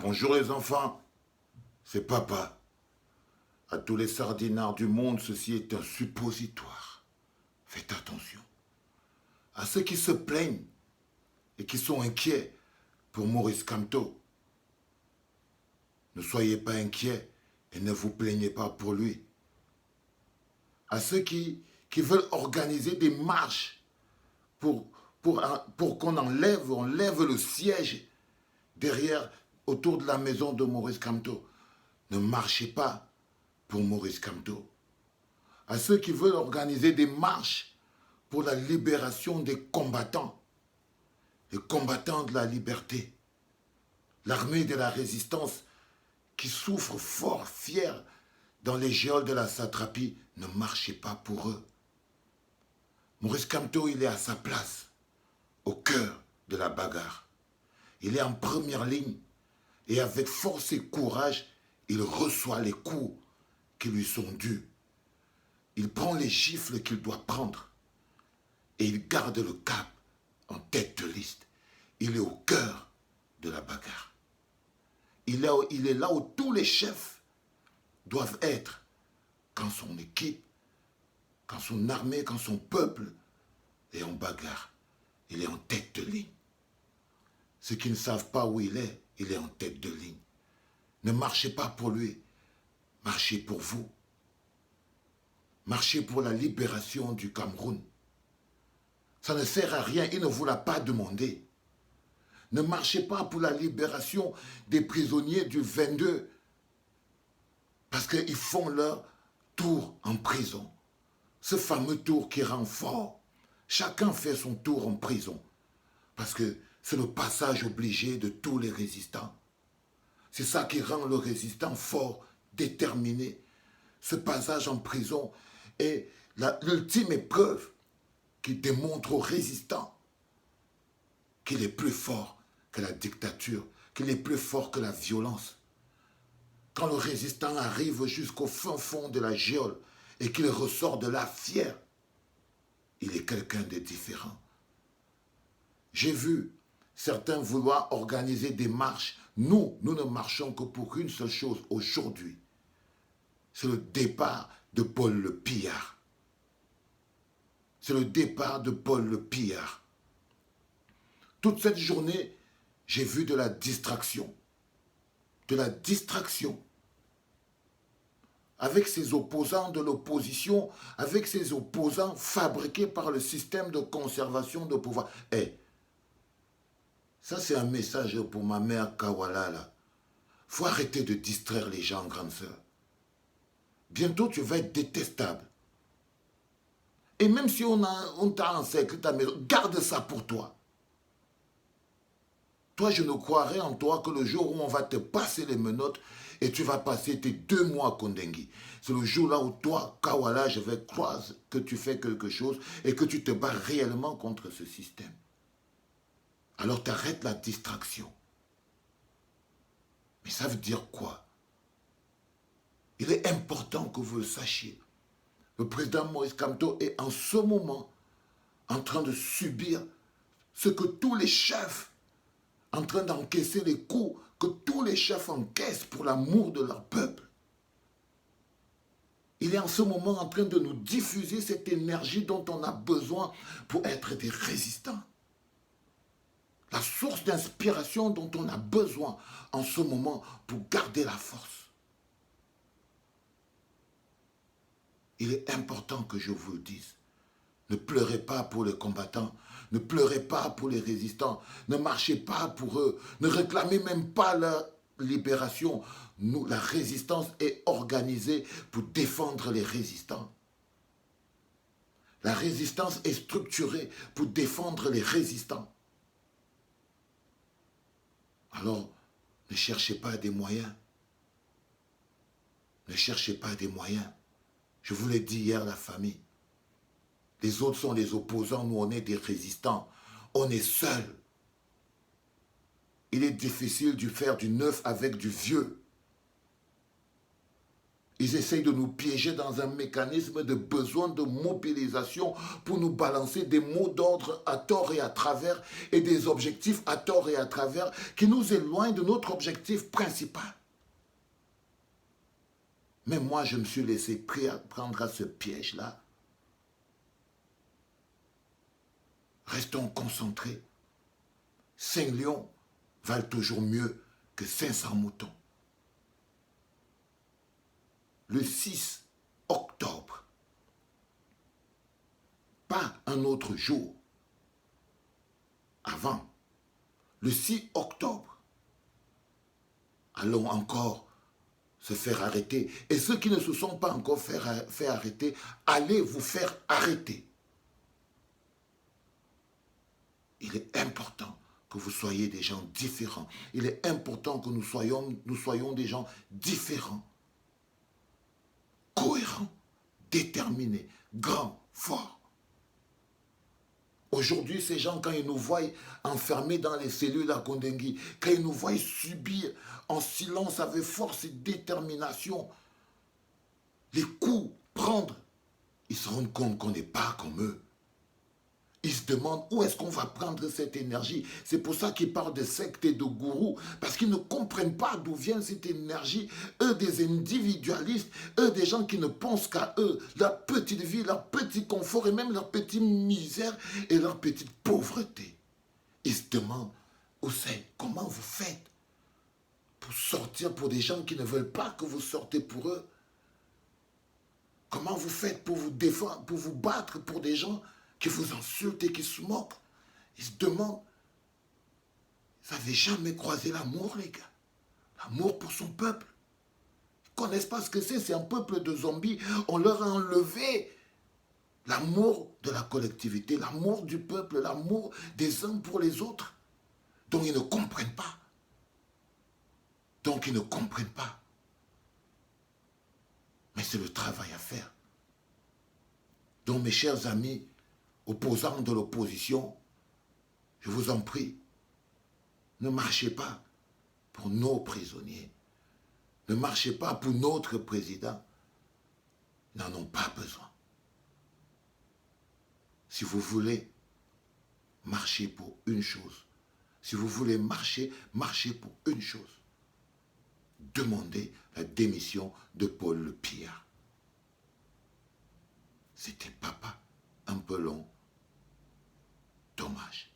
Bonjour les enfants, c'est papa. À tous les sardinards du monde, ceci est un suppositoire. Faites attention. À ceux qui se plaignent et qui sont inquiets pour Maurice Kamto, ne soyez pas inquiets et ne vous plaignez pas pour lui. À ceux qui veulent organiser des marches pour, pour qu'on enlève le siège derrière, autour de la maison de Maurice Kamto, ne marchez pas pour Maurice Kamto. À ceux qui veulent organiser des marches pour la libération des combattants, les combattants de la liberté, l'armée de la résistance qui souffre fort, fier dans les geôles de la satrapie, ne marchez pas pour eux. Maurice Kamto, il est à sa place, au cœur de la bagarre. Il est en première ligne et avec force et courage, il reçoit les coups qui lui sont dus. Il prend les gifles qu'il doit prendre et il garde le cap en tête de liste. Il est au cœur de la bagarre. Il est là où tous les chefs doivent être quand son équipe, quand son armée, quand son peuple est en bagarre. Il est en tête de ligne. Ceux qui ne savent pas où il est en tête de ligne. Ne marchez pas pour lui, marchez pour vous. Marchez pour la libération du Cameroun. Ça ne sert à rien, il ne vous l'a pas demandé. Ne marchez pas pour la libération des prisonniers du 22 parce qu'ils font leur tour en prison. Ce fameux tour qui rend fort. Chacun fait son tour en prison parce que c'est le passage obligé de tous les résistants. C'est ça qui rend le résistant fort, déterminé. Ce passage en prison est l'ultime épreuve qui démontre aux résistants qu'il est plus fort que la dictature, qu'il est plus fort que la violence. Quand le résistant arrive jusqu'au fin fond de la geôle et qu'il ressort de là fier, il est quelqu'un de différent. J'ai vu certains vouloir organiser des marches. Nous ne marchons que pour une seule chose aujourd'hui. C'est le départ de Paul le Pillard. C'est le départ de Paul le Pillard. Toute cette journée, j'ai vu de la distraction. De la distraction. Avec ces opposants de l'opposition, avec ces opposants fabriqués par le système de conservation de pouvoir. Ça c'est un message pour ma mère Kawala là. Faut arrêter de distraire les gens, grande sœur. Bientôt tu vas être détestable. Et même si on t'a encerclé ta maison, garde ça pour toi. Toi, je ne croirais en toi que le jour où on va te passer les menottes et tu vas passer tes 2 mois à Kondengui. C'est le jour là où toi, Kawala, je vais croire que tu fais quelque chose et que tu te bats réellement contre ce système. Alors t'arrêtes la distraction. Mais ça veut dire quoi? Il est important que vous le sachiez. Le président Maurice Kamto est en ce moment en train de subir ce que tous les chefs, en train d'encaisser les coups que tous les chefs encaissent pour l'amour de leur peuple. Il est en ce moment en train de nous diffuser cette énergie dont on a besoin pour être des résistants. La source d'inspiration dont on a besoin en ce moment pour garder la force. Il est important que je vous le dise. Ne pleurez pas pour les combattants. Ne pleurez pas pour les résistants. Ne marchez pas pour eux. Ne réclamez même pas leur libération. Nous, la résistance est organisée pour défendre les résistants. La résistance est structurée pour défendre les résistants. Alors, ne cherchez pas des moyens. Ne cherchez pas des moyens. Je vous l'ai dit hier, la famille. Les autres sont les opposants, nous on est des résistants. On est seuls. Il est difficile de faire du neuf avec du vieux. Ils essayent de nous piéger dans un mécanisme de besoin de mobilisation pour nous balancer des mots d'ordre à tort et à travers et des objectifs à tort et à travers qui nous éloignent de notre objectif principal. Mais moi, je me suis laissé prendre à ce piège-là. Restons concentrés. 5 lions valent toujours mieux que 500 moutons. Le 6 octobre, pas un autre jour, avant, le 6 octobre, allons encore se faire arrêter. Et ceux qui ne se sont pas encore fait arrêter, allez vous faire arrêter. Il est important que vous soyez des gens différents. Il est important que nous soyons des gens différents. Cohérents, déterminés, grands, forts. Aujourd'hui, ces gens, quand ils nous voient enfermés dans les cellules à Kondengui, quand ils nous voient subir en silence avec force et détermination les coups, prendre, ils se rendent compte qu'on n'est pas comme eux. Ils se demandent où est-ce qu'on va prendre cette énergie. C'est pour ça qu'ils parlent de sectes et de gourous, parce qu'ils ne comprennent pas d'où vient cette énergie. Eux, des individualistes, eux, des gens qui ne pensent qu'à eux, leur petite vie, leur petit confort et même leur petite misère et leur petite pauvreté. Ils se demandent où c'est, comment vous faites pour sortir pour des gens qui ne veulent pas que vous sortez pour eux. Comment vous faites pour vous défendre, pour vous battre pour des gens qui vous insultent et qui se moquent. Ils se demandent, vous n'avez jamais croisé l'amour, les gars. L'amour pour son peuple. Ils ne connaissent pas ce que c'est un peuple de zombies. On leur a enlevé l'amour de la collectivité, l'amour du peuple, l'amour des uns pour les autres. Donc ils ne comprennent pas. Donc ils ne comprennent pas. Mais c'est le travail à faire. Donc mes chers amis, opposants de l'opposition, je vous en prie, ne marchez pas pour nos prisonniers. Ne marchez pas pour notre président. Ils n'en ont pas besoin. Si vous voulez marcher pour une chose, si vous voulez marcher, marchez pour une chose. Demandez la démission de Paul Le Pillard. C'était papa, un peu long. Dommage.